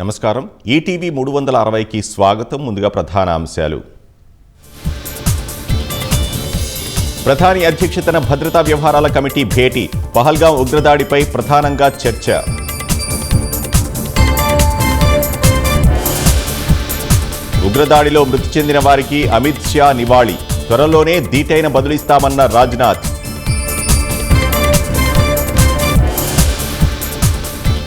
నమస్కారం. ఈటీవీ 360కి స్వాగతం. ముందుగా ప్రధాన అంశాలు. ప్రధాని అధ్యక్షతన భద్రతా వ్యవహారాల కమిటీ భేటీ. పహల్గాం ఉగ్రదాడిపై ప్రధానంగా చర్చ. ఉగ్రదాడిలో మృతి చెందిన వారికి అమిత్ షా నివాళి. త్వరలోనే దీటైన బదులిస్తామన్న రాజ్నాథ్.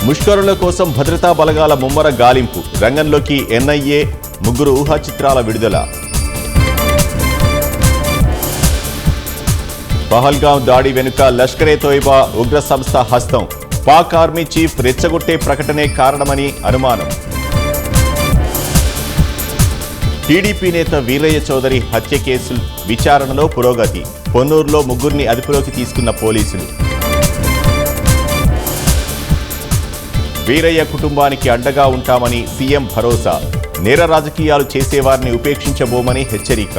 ముష్కరుల కోసం భద్రతా బలగాల ముమ్మర గాలింపు. రంగంలోకి ఎన్ఐఏ, 3 ఊహా చిత్రాల విడుదల. పహల్గాం దాడి వెనుక లష్కరే తోయిబా ఉగ్ర సంస్థ హస్తం. పాక్ ఆర్మీ చీఫ్ రెచ్చగొట్టే ప్రకటనే కారణమని అనుమానం. టీడీపీ నేత వీరయ్య చౌదరి హత్య కేసు విచారణలో పురోగతి. పొన్నూరులో 3 అదుపులోకి తీసుకున్న పోలీసులు. వీరయ్య కుటుంబానికి అండగా ఉంటామని సీఎం భరోసా. నేర రాజకీయాలు చేసేవారిని ఉపేక్షించబోమని హెచ్చరిక.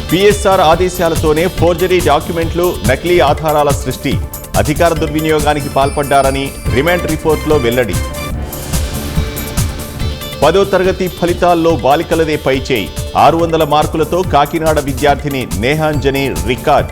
పిఎస్ఆర్ ఆదేశాలతోనే ఫోర్జరీ డాక్యుమెంట్లు, నకిలీ ఆధారాల సృష్టి. అధికార దుర్వినియోగానికి పాల్పడ్డారని రిమాండ్ రిపోర్టులో వెల్లడి. 10వ తరగతి ఫలితాల్లో బాలికలదే పైచేయి. 600 మార్కులతో కాకినాడ విద్యార్థిని నేహాంజని రికార్డ్.